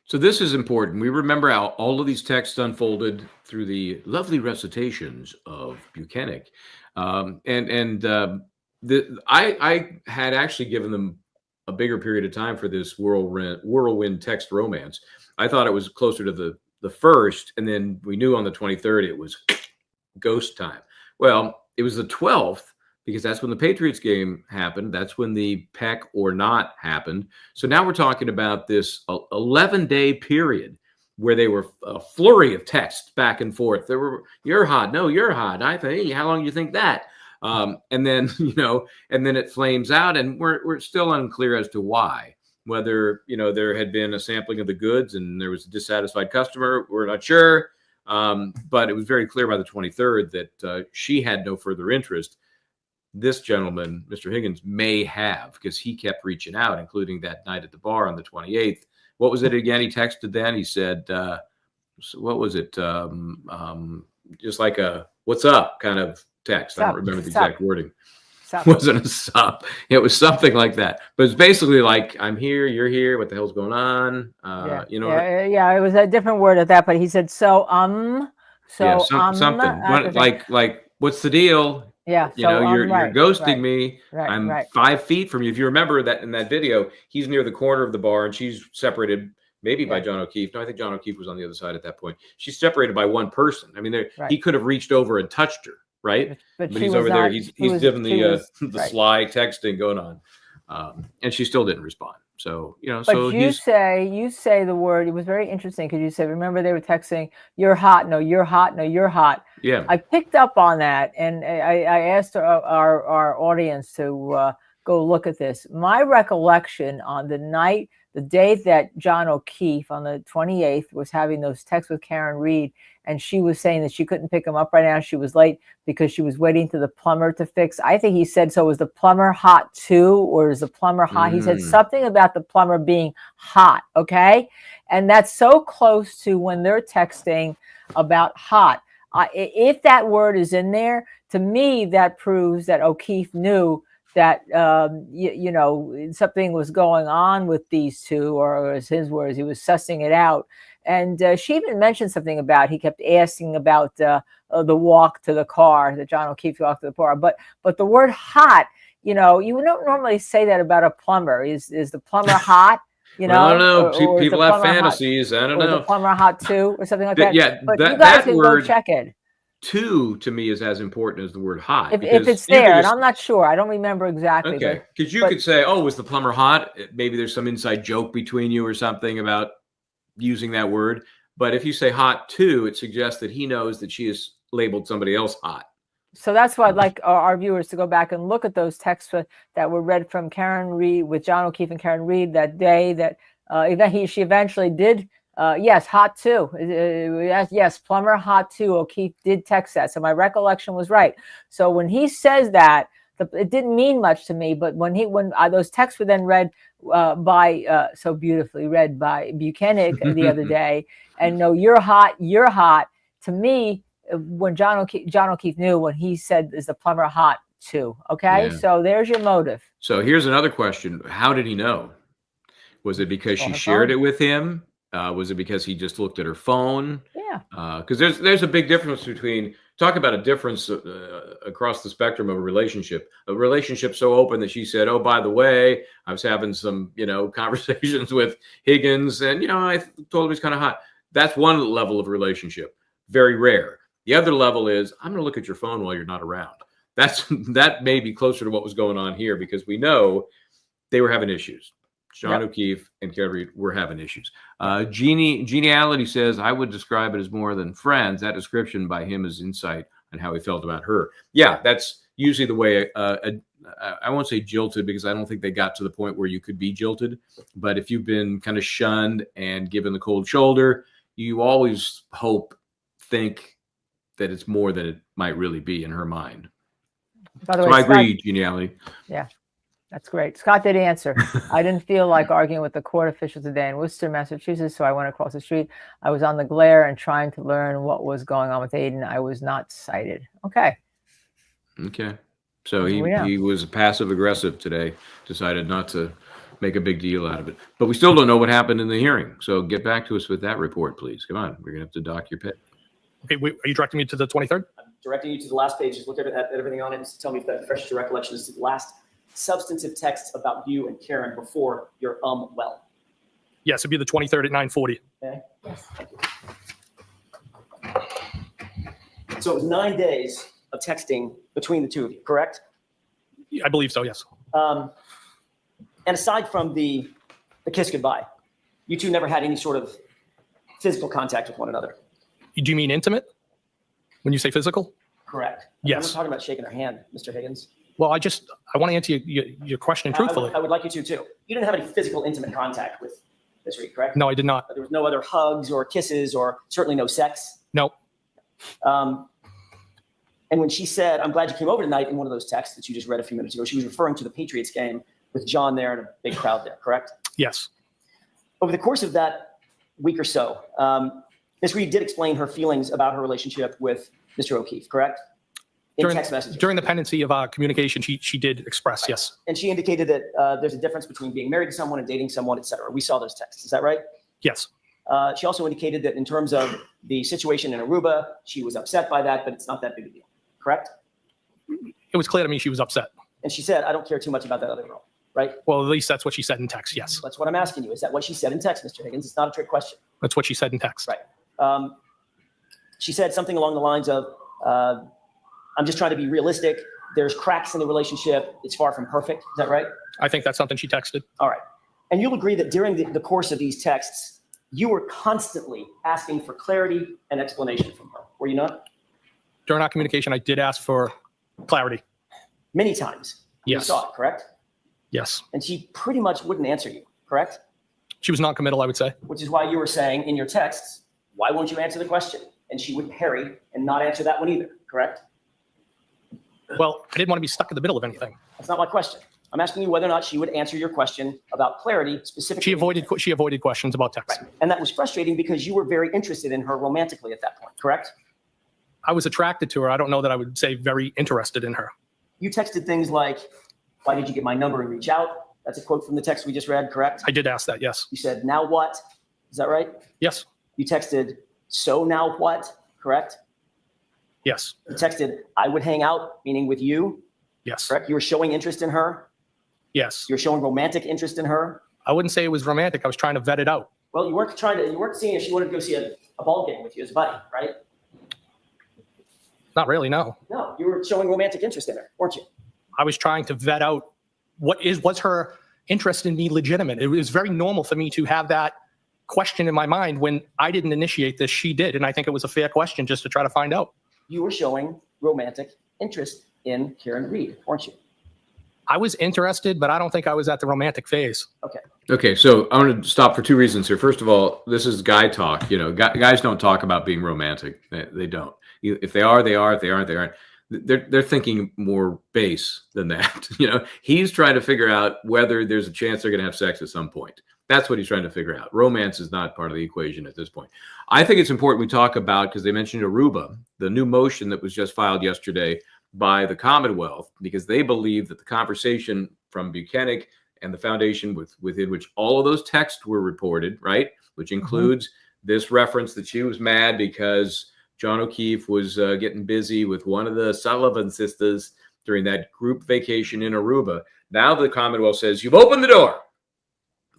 So this is important. We remember how all of these texts unfolded through the lovely recitations of Buchanan, I had actually given them a bigger period of time for this whirlwind text romance. I thought it was closer to the first, and then we knew on the 23rd it was ghost time. Well, it was the 12th because that's when the Patriots game happened. That's when the peck or not happened. So now we're talking about this 11-day period where they were a flurry of texts back and forth. There were, you're hot. No, you're hot. I think, hey, how long do you think that? And then, and then it flames out, and we're still unclear as to why. Whether, there had been a sampling of the goods and there was a dissatisfied customer, we're not sure. But it was very clear by the 23rd that she had no further interest. This gentleman, Mr. Higgens, may have, because he kept reaching out, including that night at the bar on the 28th. What was it again? He texted then. He said, what was it? Just like a what's up kind of text. I don't remember the exact wording. It wasn't a sup. It was something like that. But it's basically like, I'm here, you're here. What the hell's going on? Yeah, it was a different word at that, but he said, something. Like, what's the deal? Yeah. You're ghosting me. I'm 5 feet from you. If you remember that in that video, he's near the corner of the bar and she's separated maybe by John O'Keefe. No, I think John O'Keefe was on the other side at that point. She's separated by one person. I mean, he could have reached over and touched her. Right, but he's over there. He's given the sly texting going on, and she still didn't respond. So But you say the word. It was very interesting because you said, remember they were texting, "You're hot." No, you're hot. No, you're hot. Yeah, I picked up on that, and I asked our audience to go look at this. My recollection on the day that John O'Keefe on the 28th was having those texts with Karen Reed, and she was saying that she couldn't pick him up right now. She was late because she was waiting for the plumber to fix. I think he said, so was the plumber hot too? Or is the plumber hot? He said something about the plumber being hot. Okay. And that's so close to when they're texting about hot. If that word is in there, to me, that proves that O'Keefe knew that, something was going on with these two, or as his words, he was sussing it out. And she even mentioned something about, he kept asking about the walk to the car, that John O'Keefe walked to the car. But the word hot, you don't normally say that about a plumber. Is the plumber hot? I don't know. People have fantasies. I don't know. Is the plumber hot too, or something like that? Yeah, but you guys can go check it. Two to me is as important as the word hot. If it's there, and I'm not sure. I don't remember exactly. Okay, because you could say, oh, was the plumber hot? Maybe there's some inside joke between you or something about using that word. But if you say hot too, it suggests that he knows that she has labeled somebody else hot. So that's why I'd like our viewers to go back and look at those texts that were read from Karen Reed with John O'Keefe and Karen Reed that day that she eventually did. Yes, hot too. Yes, plumber hot too. O'Keefe did text that. So my recollection was right. So when he says that, it didn't mean much to me. But when those texts were then read so beautifully read by Buchanan the other day, and no, you're hot. To me, when John O'Keefe knew when he said, "Is the plumber hot too?" Okay, so there's your motive. So here's another question: how did he know? Was it because she shared it with him? Was it because he just looked at her phone? Yeah. Because there's a big difference between, talk about a difference across the spectrum of a relationship. A relationship so open that she said, oh, by the way, I was having some, conversations with Higgens, and, I told him he's kind of hot. That's one level of relationship. Very rare. The other level is, I'm going to look at your phone while you're not around. That may be closer to what was going on here, because we know they were having issues. John O'Keefe and Karen Reed were having issues. Geniality says, I would describe it as more than friends. That description by him is insight on how he felt about her. Yeah, that's usually the way, I won't say jilted, because I don't think they got to the point where you could be jilted. But if you've been kind of shunned and given the cold shoulder, you always think that it's more than it might really be in her mind. By the way, I agree, Geniality. Yeah. That's great. Scott did answer. I didn't feel like arguing with the court official today in Worcester, Massachusetts, so I went across the street. I was on the glare and trying to learn what was going on with Aiden. I was not cited. Okay. So he was passive aggressive today. Decided not to make a big deal out of it. But we still don't know what happened in the hearing. So get back to us with that report, please. Come on. We're going to have to dock your pit. Okay, are you directing me to the 23rd? I'm directing you to the last page. Just look at everything on it and tell me if that refreshes your recollection. This is the last substantive text about you and Karen before your well. Yes, it'd be the 23rd at 9:40. Okay. Yes. Thank you. So it was 9 days of texting between the two of you, correct? I believe so, yes. And aside from the kiss goodbye, you two never had any sort of physical contact with one another. Do you mean intimate when you say physical? Correct. Yes. I'm not talking about shaking her hand, Mr. Higgins. Well, I want to answer your question truthfully. I would like you to too. You didn't have any physical intimate contact with Ms. Reed, correct? No, I did not. There was no other hugs or kisses or certainly no sex. No. And when she said, I'm glad you came over tonight, in one of those texts that you just read a few minutes ago, she was referring to the Patriots game with John there and a big crowd there, correct? Yes. Over the course of that week or so, Ms. Reed did explain her feelings about her relationship with Mr. O'Keefe, correct? In text messages. During the pendency of our communication, she did express, right. Yes. And she indicated that there's a difference between being married to someone and dating someone, et cetera. We saw those texts. Is that right? Yes. She also indicated that in terms of the situation in Aruba, she was upset by that, but it's not that big a deal, correct? It was clear to me she was upset. And she said, I don't care too much about that other girl, right? Well, at least that's what she said in text, yes. That's what I'm asking you. Is that what she said in text, Mr. Higgins? It's not a trick question. That's what she said in text. Right. She said something along the lines of, I'm just trying to be realistic. There's cracks in the relationship. It's far from perfect. Is that right? I think that's something she texted. All right. And you'll agree that during the course of these texts, you were constantly asking for clarity and explanation from her. Were you not? During our communication, I did ask for clarity. Many times. Yes. You saw it, correct? Yes. And she pretty much wouldn't answer you, correct? She was non-committal, I would say. Which is why you were saying in your texts, why won't you answer the question? And she would parry and not answer that one either, correct? Well, I didn't want to be stuck in the middle of anything. That's not my question. I'm asking you whether or not she would answer your question about clarity specifically. She avoided questions about text. Right. And that was frustrating because you were very interested in her romantically at that point, correct? I was attracted to her. I don't know that I would say very interested in her. You texted things like, why did you get my number and reach out? That's a quote from the text we just read, correct? I did ask that, yes. You said, now what? Is that right? Yes. You texted, so now what? Correct? Yes. You texted, I would hang out, meaning with you. Yes. Correct? You were showing interest in her. Yes. You're showing romantic interest in her. I wouldn't say it was romantic. I was trying to vet it out. Well, you weren't seeing if she wanted to go see a ball game with you as a buddy, right? Not really, no. No, you were showing romantic interest in her, weren't you? I was trying to vet out was her interest in me legitimate. It was very normal for me to have that question in my mind when I didn't initiate this, she did. And I think it was a fair question just to try to find out. You were showing romantic interest in Karen Reed, weren't you? I was interested, but I don't think I was at the romantic phase. Okay. Okay, so I want to stop for two reasons here. First of all, this is guy talk. You know, guys don't talk about being romantic. They don't. If they are, they are. If they aren't, they aren't. They're thinking more base than that. You know, he's trying to figure out whether there's a chance they're going to have sex at some point. That's what he's trying to figure out. Romance is not part of the equation at this point. I think it's important we talk about, because they mentioned Aruba, the new motion that was just filed yesterday by the Commonwealth, because they believe that the conversation from Buchanan and the foundation within which all of those texts were reported, right, which includes this reference that she was mad because John O'Keefe was getting busy with one of the Sullivan sisters during that group vacation in Aruba. Now the Commonwealth says, you've opened the door.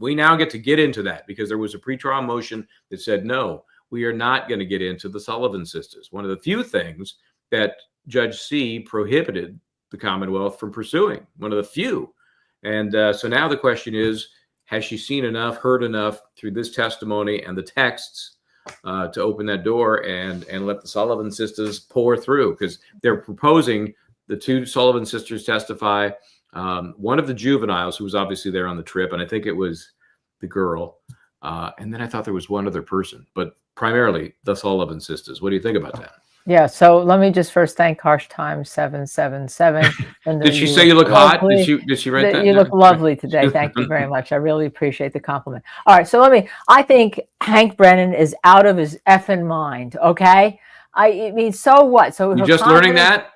We now get to get into that, because there was a pretrial motion that said, no, we are not going to get into the Sullivan sisters. One of the few things that Judge C prohibited the Commonwealth from pursuing, one of the few. And so now the question is, has she seen enough, heard enough through this testimony and the texts to open that door and let the Sullivan sisters pour through? Because they're proposing the two Sullivan sisters testify. One of the juveniles who was obviously there on the trip, and I think it was the girl. And then I thought there was one other person, but primarily the Sullivan sisters. What do you think about that? Yeah, so let me just first thank Harsh Times 777. And Did she say you look hot? Did she write that? You look lovely today. Thank you very much. I really appreciate the compliment. All right, so I think Hank Brennan is out of his effing mind, okay? I mean, so what? So you just learning that?